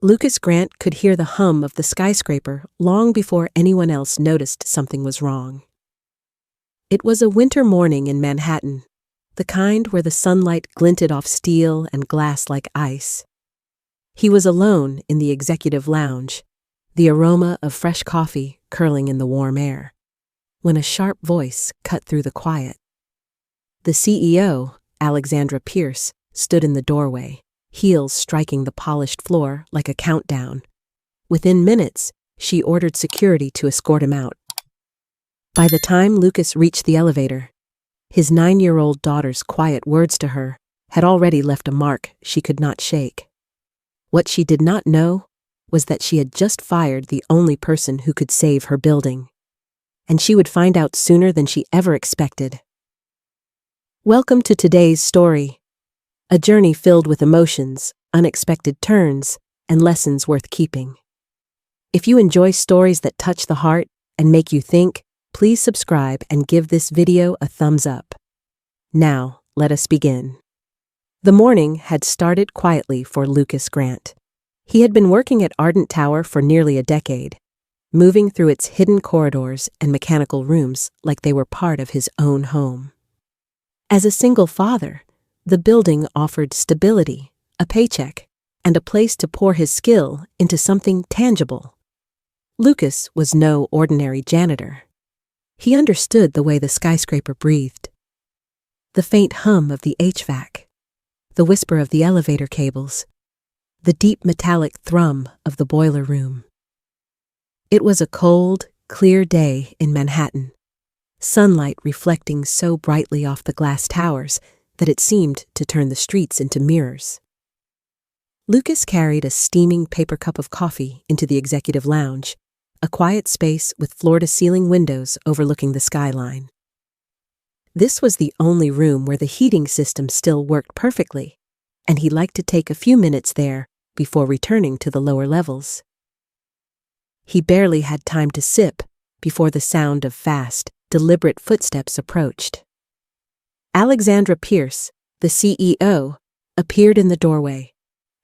Lucas Grant could hear the hum of the skyscraper long before anyone else noticed something was wrong. It was a winter morning in Manhattan, the kind where the sunlight glinted off steel and glass like ice. He was alone in the executive lounge, the aroma of fresh coffee curling in the warm air, when a sharp voice cut through the quiet. The CEO, Alexandra Pierce, stood in the doorway, heels striking the polished floor like a countdown. Within minutes, she ordered security to escort him out. By the time Lucas reached the elevator, his 9-year-old daughter's quiet words to her had already left a mark she could not shake. What she did not know was that she had just fired the only person who could save her building. And she would find out sooner than she ever expected. Welcome to today's story. A journey filled with emotions, unexpected turns, and lessons worth keeping. If you enjoy stories that touch the heart and make you think, please subscribe and give this video a thumbs up. Now, let us begin. The morning had started quietly for Lucas Grant. He had been working at Ardent Tower for nearly a decade, moving through its hidden corridors and mechanical rooms like they were part of his own home. As a single father, the building offered stability, a paycheck, and a place to pour his skill into something tangible. Lucas was no ordinary janitor. He understood the way the skyscraper breathed. The faint hum of the HVAC, the whisper of the elevator cables, the deep metallic thrum of the boiler room. It was a cold, clear day in Manhattan, sunlight reflecting so brightly off the glass towers that it seemed to turn the streets into mirrors. Lucas carried a steaming paper cup of coffee into the executive lounge, a quiet space with floor-to-ceiling windows overlooking the skyline. This was the only room where the heating system still worked perfectly, and he liked to take a few minutes there before returning to the lower levels. He barely had time to sip before the sound of fast, deliberate footsteps approached. Alexandra Pierce, the CEO, appeared in the doorway.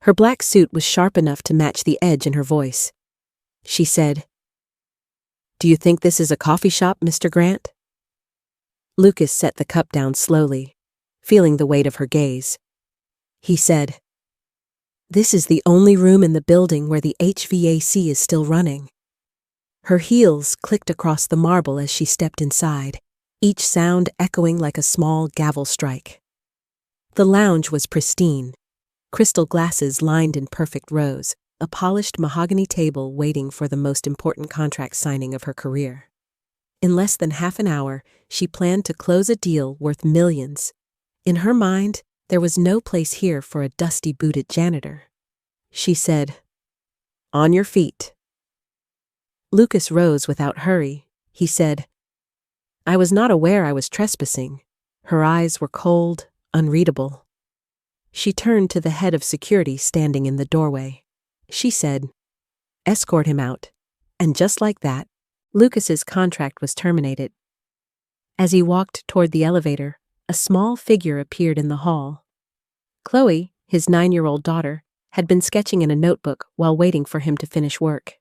Her black suit was sharp enough to match the edge in her voice. She said, "Do you think this is a coffee shop, Mr. Grant?" Lucas set the cup down slowly, feeling the weight of her gaze. He said, "This is the only room in the building where the HVAC is still running." Her heels clicked across the marble as she stepped inside, each sound echoing like a small gavel strike. The lounge was pristine, crystal glasses lined in perfect rows, a polished mahogany table waiting for the most important contract signing of her career. In less than half an hour, she planned to close a deal worth millions. In her mind, there was no place here for a dusty-booted janitor. She said, "On your feet." Lucas rose without hurry. He said, "I was not aware I was trespassing." Her eyes were cold, unreadable. She turned to the head of security standing in the doorway. She said, "Escort him out." And just like that, Lucas's contract was terminated. As he walked toward the elevator, a small figure appeared in the hall. Chloe, his 9-year-old daughter, had been sketching in a notebook while waiting for him to finish work.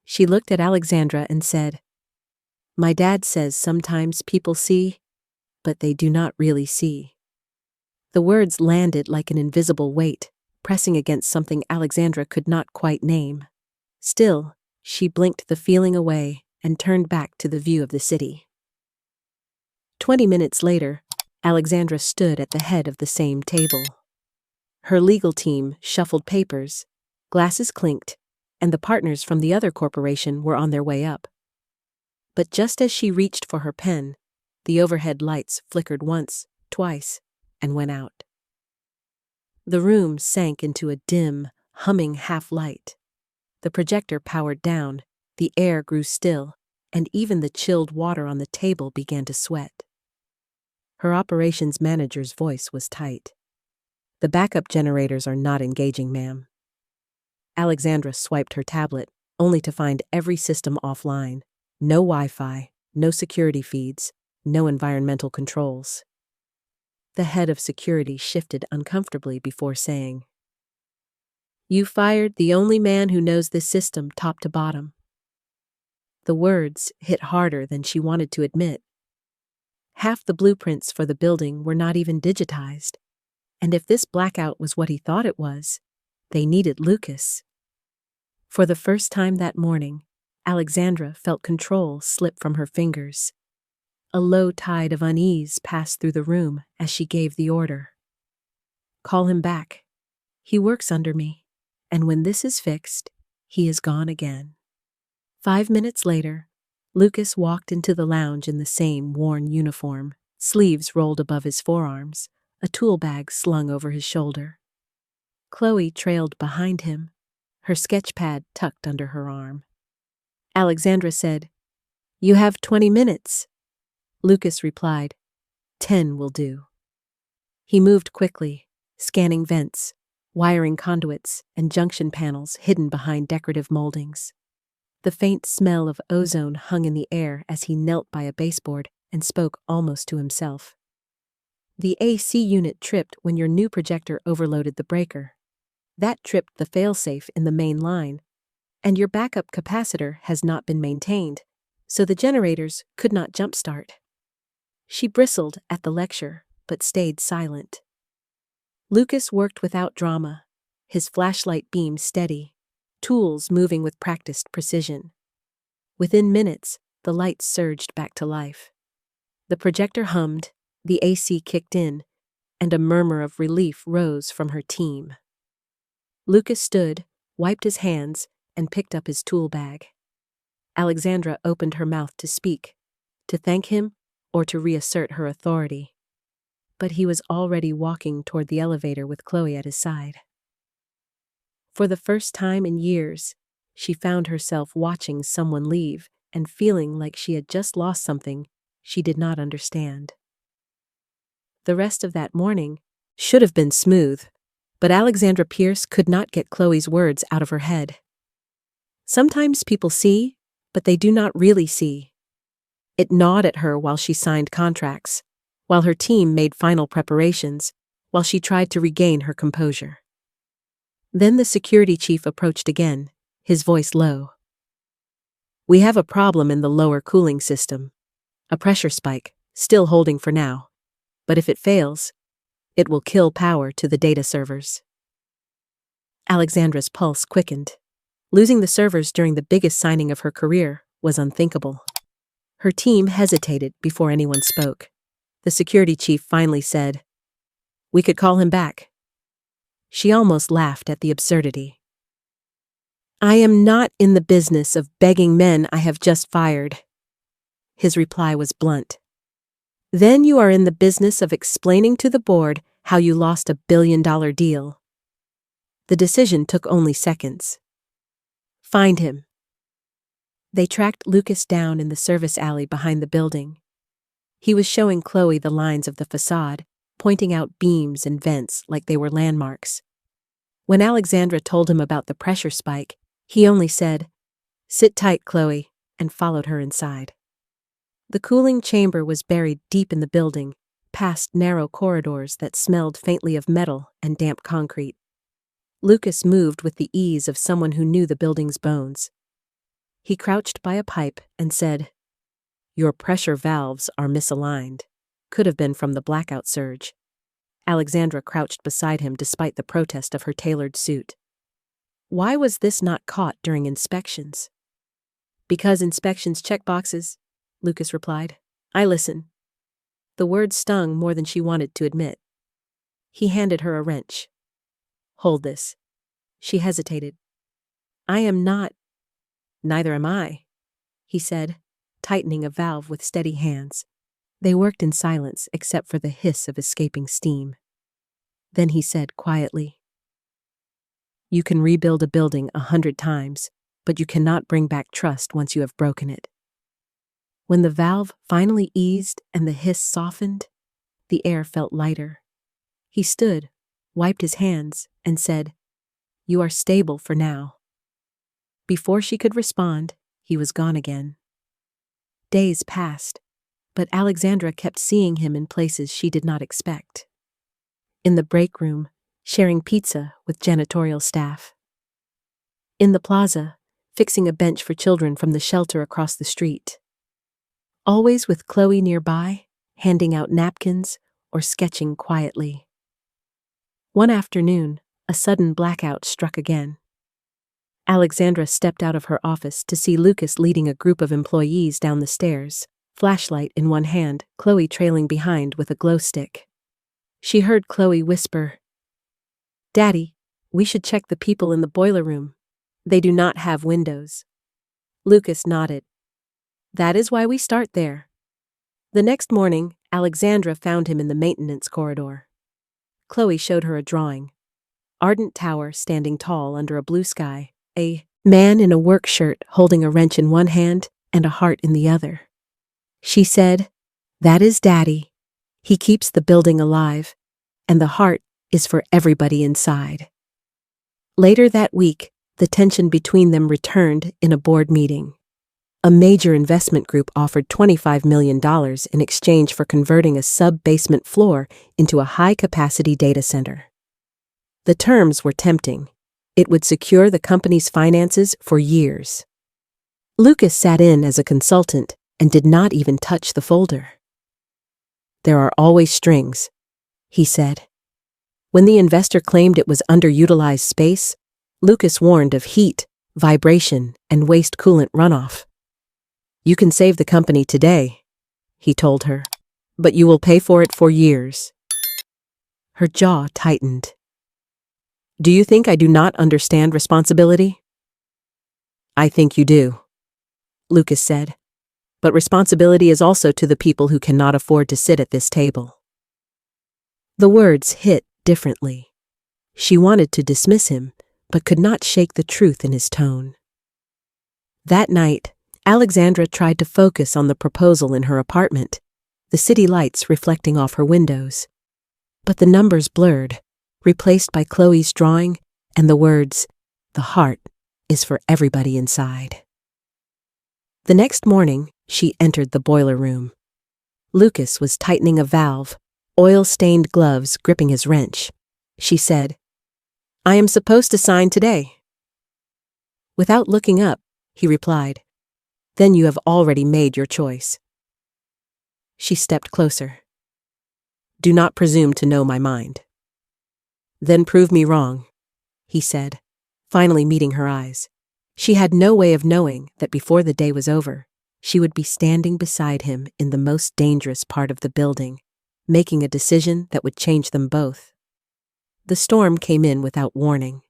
She looked at Alexandra and said, "My dad says sometimes people see, but they do not really see." The words landed like an invisible weight, pressing against something Alexandra could not quite name. Still, she blinked the feeling away and turned back to the view of the city. 20 minutes later, Alexandra stood at the head of the same table. Her legal team shuffled papers, glasses clinked, and the partners from the other corporation were on their way up. But just as she reached for her pen, the overhead lights flickered once, twice, and went out. The room sank into a dim, humming half-light. The projector powered down, the air grew still, and even the chilled water on the table began to sweat. Her operations manager's voice was tight. "The backup generators are not engaging, ma'am." Alexandra swiped her tablet, only to find every system offline. No Wi-Fi, no security feeds, no environmental controls. The head of security shifted uncomfortably before saying, You fired the only man who knows this system top to bottom. The words hit harder than she wanted to admit. Half the blueprints for the building were not even digitized, and if this blackout was what he thought it was, they needed Lucas. For the first time that morning, Alexandra felt control slip from her fingers. A low tide of unease passed through the room as she gave the order. Call him back. He works under me, and when this is fixed, he is gone again. 5 minutes later, Lucas walked into the lounge in the same worn uniform, sleeves rolled above his forearms, a tool bag slung over his shoulder. Chloe trailed behind him, her sketch pad tucked under her arm. Alexandra said, "You have 20 minutes." Lucas replied, 10 will do. He moved quickly, scanning vents, wiring conduits, and junction panels hidden behind decorative moldings. The faint smell of ozone hung in the air as he knelt by a baseboard and spoke almost to himself. The AC unit tripped when your new projector overloaded the breaker. That tripped the failsafe in the main line, and your backup capacitor has not been maintained, so the generators could not jumpstart. She bristled at the lecture, but stayed silent. Lucas worked without drama, his flashlight beam steady, tools moving with practiced precision. Within minutes, the lights surged back to life. The projector hummed, the AC kicked in, and a murmur of relief rose from her team. Lucas stood, wiped his hands, and picked up his tool bag. Alexandra opened her mouth to speak, to thank him or to reassert her authority. But he was already walking toward the elevator with Chloe at his side. For the first time in years, she found herself watching someone leave and feeling like she had just lost something she did not understand. The rest of that morning should have been smooth, but Alexandra Pierce could not get Chloe's words out of her head. Sometimes people see, but they do not really see. It gnawed at her while she signed contracts, while her team made final preparations, while she tried to regain her composure. Then the security chief approached again, his voice low. "We have a problem in the lower cooling system. A pressure spike, still holding for now. But if it fails, it will kill power to the data servers." Alexandra's pulse quickened. Losing the servers during the biggest signing of her career was unthinkable. Her team hesitated before anyone spoke. The security chief finally said, "We could call him back." She almost laughed at the absurdity. "I am not in the business of begging men I have just fired." His reply was blunt. "Then you are in the business of explaining to the board how you lost a $1 billion deal." The decision took only seconds. "Find him." They tracked Lucas down in the service alley behind the building. He was showing Chloe the lines of the facade, pointing out beams and vents like they were landmarks. When Alexandra told him about the pressure spike, he only said, "Sit tight, Chloe," and followed her inside. The cooling chamber was buried deep in the building, past narrow corridors that smelled faintly of metal and damp concrete. Lucas moved with the ease of someone who knew the building's bones. He crouched by a pipe and said, "Your pressure valves are misaligned. Could have been from the blackout surge." Alexandra crouched beside him despite the protest of her tailored suit. Why was this not caught during inspections? "Because inspections check boxes," Lucas replied. "I listen." The words stung more than she wanted to admit. He handed her a wrench. "Hold this." She hesitated. "I am not." "Neither am I," he said, tightening a valve with steady hands. They worked in silence except for the hiss of escaping steam. Then he said quietly, "You can rebuild a building 100 times, but you cannot bring back trust once you have broken it." When the valve finally eased and the hiss softened, the air felt lighter. He stood, wiped his hands, and said, "You are stable for now." Before she could respond, he was gone again. Days passed, but Alexandra kept seeing him in places she did not expect. In the break room, sharing pizza with janitorial staff. In the plaza, fixing a bench for children from the shelter across the street. Always with Chloe nearby, handing out napkins or sketching quietly. One afternoon, a sudden blackout struck again. Alexandra stepped out of her office to see Lucas leading a group of employees down the stairs, flashlight in one hand, Chloe trailing behind with a glow stick. She heard Chloe whisper, "Daddy, we should check the people in the boiler room. They do not have windows." Lucas nodded. "That is why we start there." The next morning, Alexandra found him in the maintenance corridor. Chloe showed her a drawing. Ardent Tower standing tall under a blue sky, a man in a work shirt holding a wrench in one hand and a heart in the other. She said, "That is Daddy. He keeps the building alive, and the heart is for everybody inside." Later that week, the tension between them returned in a board meeting. A major investment group offered $25 million in exchange for converting a sub-basement floor into a high-capacity data center. The terms were tempting. It would secure the company's finances for years. Lucas sat in as a consultant and did not even touch the folder. "There are always strings," he said. When the investor claimed it was underutilized space, Lucas warned of heat, vibration, and waste coolant runoff. "You can save the company today," he told her, "but you will pay for it for years." Her jaw tightened. "Do you think I do not understand responsibility?" "I think you do," Lucas said. "But responsibility is also to the people who cannot afford to sit at this table." The words hit differently. She wanted to dismiss him, but could not shake the truth in his tone. That night, Alexandra tried to focus on the proposal in her apartment, the city lights reflecting off her windows. But the numbers blurred, replaced by Chloe's drawing and the words, "The heart is for everybody inside." The next morning, she entered the boiler room. Lucas was tightening a valve, oil-stained gloves gripping his wrench. She said, "I am supposed to sign today." Without looking up, he replied, "Then you have already made your choice." She stepped closer. "Do not presume to know my mind." "Then prove me wrong," he said, finally meeting her eyes. She had no way of knowing that before the day was over, she would be standing beside him in the most dangerous part of the building, making a decision that would change them both. The storm came in without warning.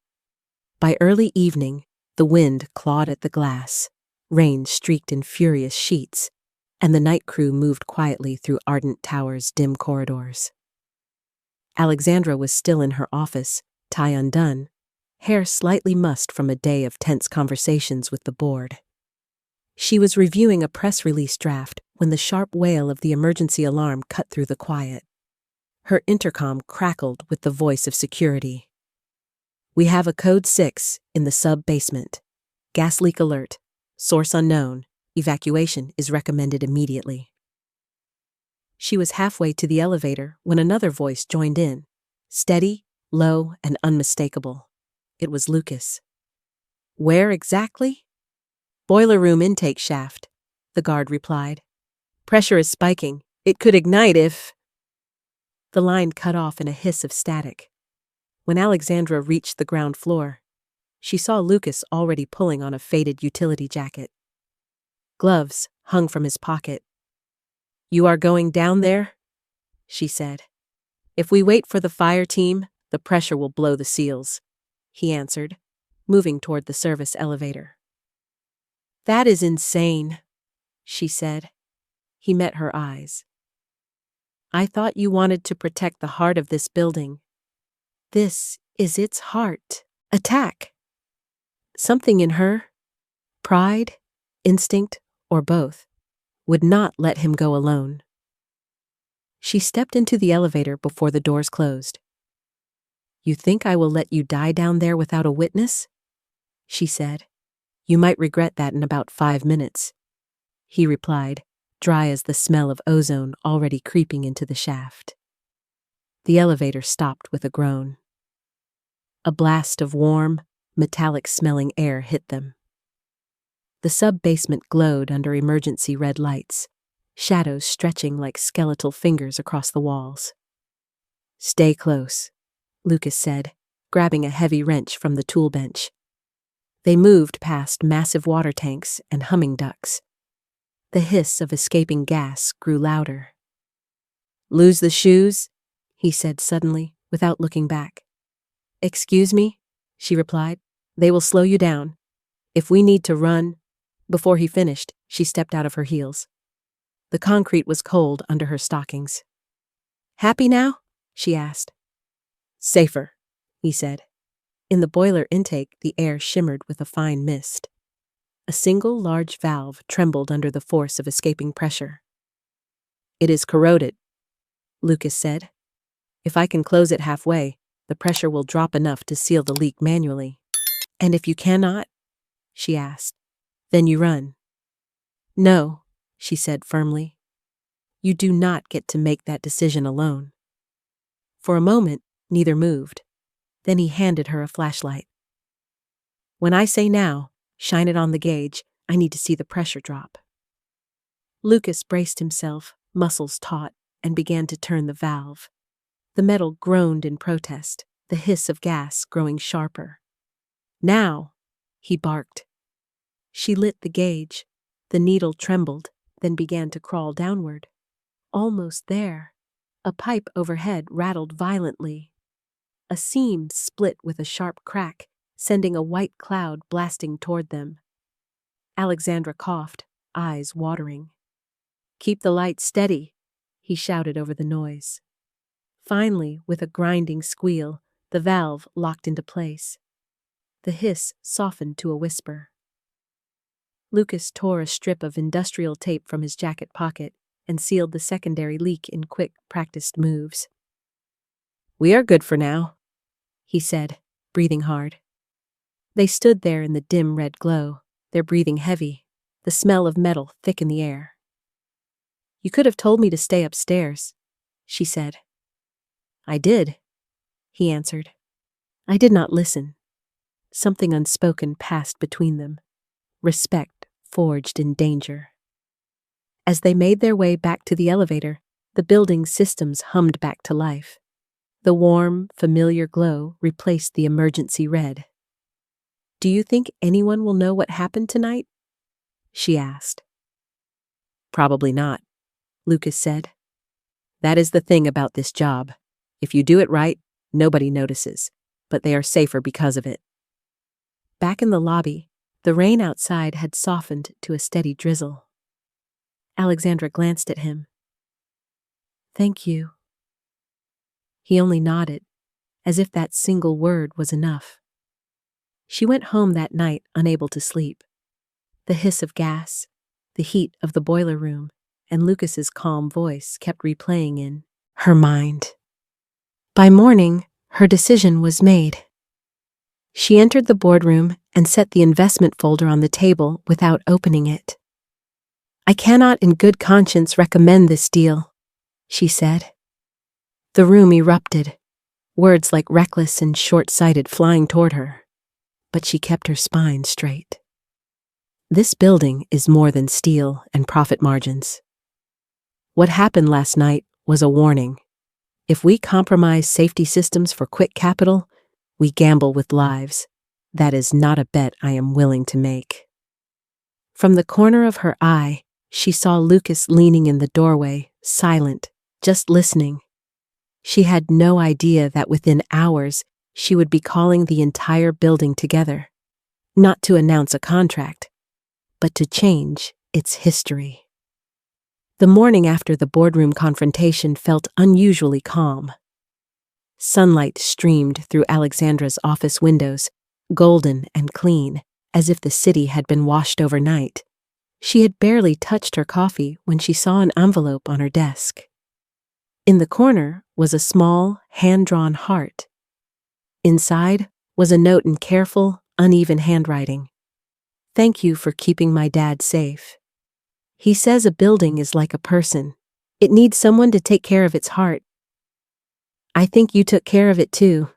By early evening, the wind clawed at the glass, rain streaked in furious sheets, and the night crew moved quietly through Ardent Tower's dim corridors. Alexandra was still in her office, tie undone, hair slightly mussed from a day of tense conversations with the board. She was reviewing a press release draft when the sharp wail of the emergency alarm cut through the quiet. Her intercom crackled with the voice of security. "We have a code 6 in the sub-basement. Gas leak alert. Source unknown. Evacuation is recommended immediately." She was halfway to the elevator when another voice joined in, steady, low, and unmistakable. It was Lucas. "Where exactly?" "Boiler room intake shaft," the guard replied. "Pressure is spiking. It could ignite if—" The line cut off in a hiss of static. When Alexandra reached the ground floor, she saw Lucas already pulling on a faded utility jacket. Gloves hung from his pocket. "You are going down there?" she said. "If we wait for the fire team, the pressure will blow the seals," he answered, moving toward the service elevator. "That is insane," she said. He met her eyes. "I thought you wanted to protect the heart of this building. This is its heart. Attack." Something in her, pride, instinct, or both, would not let him go alone. She stepped into the elevator before the doors closed. "You think I will let you die down there without a witness?" she said. "You might regret that in about 5 minutes," he replied, dry as the smell of ozone already creeping into the shaft. The elevator stopped with a groan. A blast of warm, metallic-smelling air hit them. The sub-basement glowed under emergency red lights, shadows stretching like skeletal fingers across the walls. "Stay close," Lucas said, grabbing a heavy wrench from the tool bench. They moved past massive water tanks and humming ducts. The hiss of escaping gas grew louder. "Lose the shoes?" he said suddenly, without looking back. "Excuse me?" she replied. "They will slow you down. If we need to run—" Before he finished, she stepped out of her heels. The concrete was cold under her stockings. "Happy now?" she asked. "Safer," he said. In the boiler intake, the air shimmered with a fine mist. A single large valve trembled under the force of escaping pressure. "It is corroded," Lucas said. "If I can close it halfway, the pressure will drop enough to seal the leak manually." "And if you cannot?" she asked. "Then you run." "No," she said firmly. "You do not get to make that decision alone." For a moment, neither moved. Then he handed her a flashlight. "When I say now, shine it on the gauge. I need to see the pressure drop." Lucas braced himself, muscles taut, and began to turn the valve. The metal groaned in protest, the hiss of gas growing sharper. "Now!" he barked. She lit the gauge. The needle trembled, then began to crawl downward. Almost there. A pipe overhead rattled violently. A seam split with a sharp crack, sending a white cloud blasting toward them. Alexandra coughed, eyes watering. "Keep the light steady," he shouted over the noise. Finally, with a grinding squeal, the valve locked into place. The hiss softened to a whisper. Lucas tore a strip of industrial tape from his jacket pocket and sealed the secondary leak in quick, practiced moves. "We are good for now," he said, breathing hard. They stood there in the dim red glow, their breathing heavy, the smell of metal thick in the air. "You could have told me to stay upstairs," she said. "I did," he answered. "I did not listen." Something unspoken passed between them. Respect forged in danger. As they made their way back to the elevator, the building's systems hummed back to life. The warm, familiar glow replaced the emergency red. "Do you think anyone will know what happened tonight?" she asked. "Probably not," Lucas said. "That is the thing about this job. If you do it right, nobody notices, but they are safer because of it." Back in the lobby, the rain outside had softened to a steady drizzle. Alexandra glanced at him. "Thank you." He only nodded, as if that single word was enough. She went home that night unable to sleep. The hiss of gas, the heat of the boiler room, and Lucas's calm voice kept replaying in her mind. By morning, her decision was made. She entered the boardroom and set the investment folder on the table without opening it. "I cannot in good conscience recommend this deal," she said. The room erupted, words like reckless and short-sighted flying toward her. But she kept her spine straight. This building is more than steel and profit margins. What happened last night was a warning. If we compromise safety systems for quick capital, we gamble with lives. That is not a bet I am willing to make. From the corner of her eye, she saw Lucas leaning in the doorway, silent, just listening. She had no idea that within hours she would be calling the entire building together, not to announce a contract, but to change its history. The morning after the boardroom confrontation felt unusually calm. Sunlight streamed through Alexandra's office windows, golden and clean, as if the city had been washed overnight. She had barely touched her coffee when she saw an envelope on her desk. In the corner was a small, hand-drawn heart. Inside was a note in careful, uneven handwriting. "Thank you for keeping my dad safe. He says a building is like a person. It needs someone to take care of its heart. I think you took care of it too.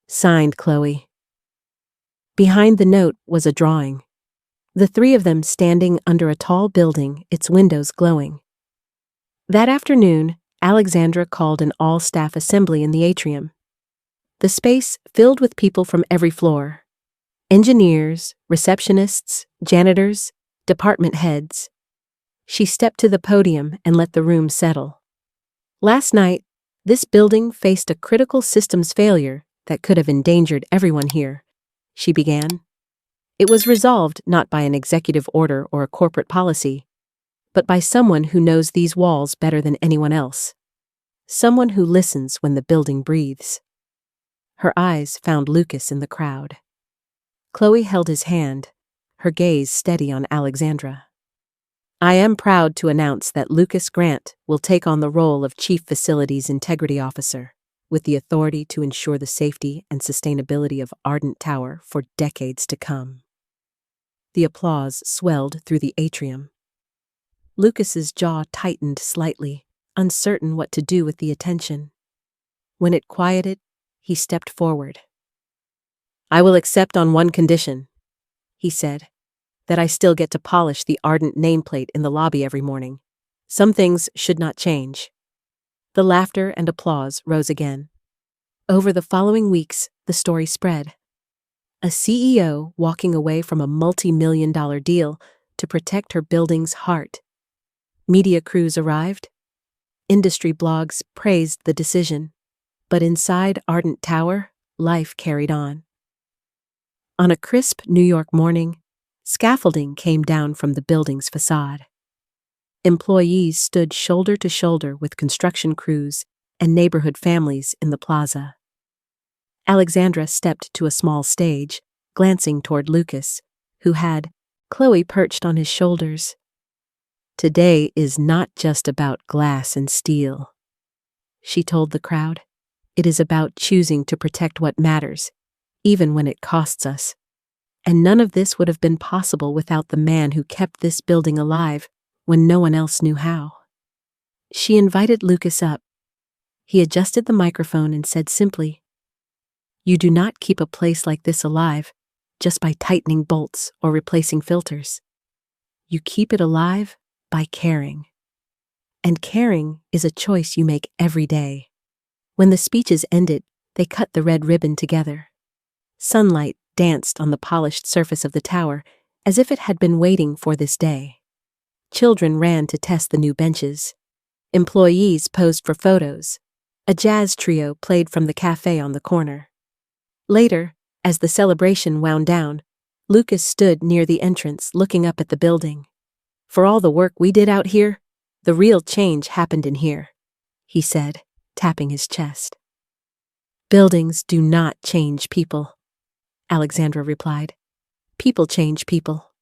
Signed, Chloe." Behind the note was a drawing. The three of them standing under a tall building, its windows glowing. That afternoon, Alexandra called an all-staff assembly in the atrium. The space filled with people from every floor. Engineers, receptionists, janitors, department heads. She stepped to the podium and let the room settle. Last night, this building faced a critical systems failure that could have endangered everyone here, she began. It was resolved not by an executive order or a corporate policy, but by someone who knows these walls better than anyone else. Someone who listens when the building breathes. Her eyes found Lucas in the crowd. Chloe held his hand, her gaze steady on Alexandra. I am proud to announce that Lucas Grant will take on the role of Chief Facilities Integrity Officer, with the authority to ensure the safety and sustainability of Ardent Tower for decades to come. The applause swelled through the atrium. Lucas's jaw tightened slightly, uncertain what to do with the attention. When it quieted, he stepped forward. I will accept on one condition, he said, that I still get to polish the Ardent nameplate in the lobby every morning. Some things should not change. The laughter and applause rose again. Over the following weeks, the story spread. A CEO walking away from a multi-million-dollar deal to protect her building's heart. Media crews arrived. Industry blogs praised the decision. But inside Ardent Tower, life carried on. On a crisp New York morning, scaffolding came down from the building's facade. Employees stood shoulder to shoulder with construction crews and neighborhood families in the plaza. Alexandra stepped to a small stage, glancing toward Lucas, who had Chloe perched on his shoulders. Today is not just about glass and steel, she told the crowd. It is about choosing to protect what matters, even when it costs us. And none of this would have been possible without the man who kept this building alive when no one else knew how. She invited Lucas up. He adjusted the microphone and said simply, You do not keep a place like this alive just by tightening bolts or replacing filters. You keep it alive by caring. And caring is a choice you make every day. When the speeches ended, they cut the red ribbon together. Sunlight danced on the polished surface of the tower as if it had been waiting for this day. Children ran to test the new benches. Employees posed for photos. A jazz trio played from the cafe on the corner. Later, as the celebration wound down, Lucas stood near the entrance looking up at the building. For all the work we did out here, the real change happened in here, he said, tapping his chest. Buildings do not change people, Alexandra replied. People change people.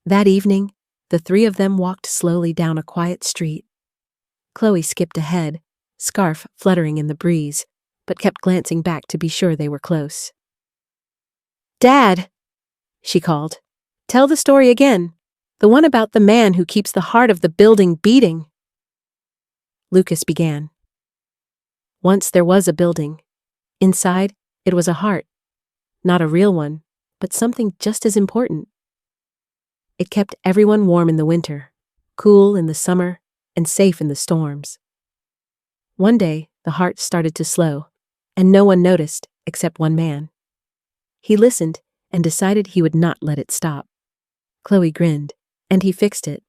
That evening, the three of them walked slowly down a quiet street. Chloe skipped ahead, scarf fluttering in the breeze, but kept glancing back to be sure they were close. Dad, she called, tell the story again, the one about the man who keeps the heart of the building beating. Lucas began. Once there was a building. Inside, it was a heart. Not a real one, but something just as important. It kept everyone warm in the winter, cool in the summer, and safe in the storms. One day, the heart started to slow, and no one noticed except one man. He listened and decided he would not let it stop. Chloe grinned, and he fixed it.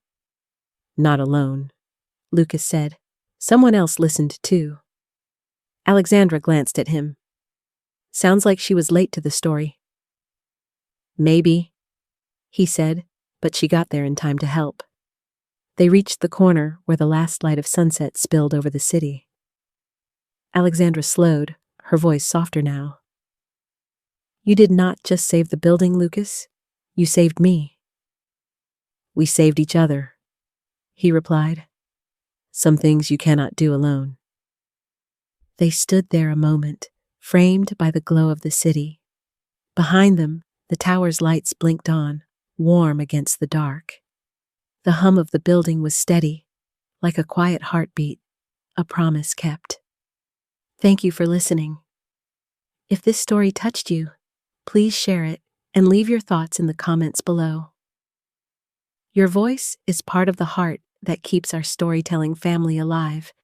Not alone, Lucas said. Someone else listened too. Alexandra glanced at him. Sounds like she was late to the story. Maybe, he said, but she got there in time to help. They reached the corner where the last light of sunset spilled over the city. Alexandra slowed, her voice softer now. You did not just save the building, Lucas. You saved me. We saved each other, he replied. Some things you cannot do alone. They stood there a moment, framed by the glow of the city. Behind them, the tower's lights blinked on, warm against the dark. The hum of the building was steady, like a quiet heartbeat, a promise kept. Thank you for listening. If this story touched you, please share it and leave your thoughts in the comments below. Your voice is part of the heart that keeps our storytelling family alive,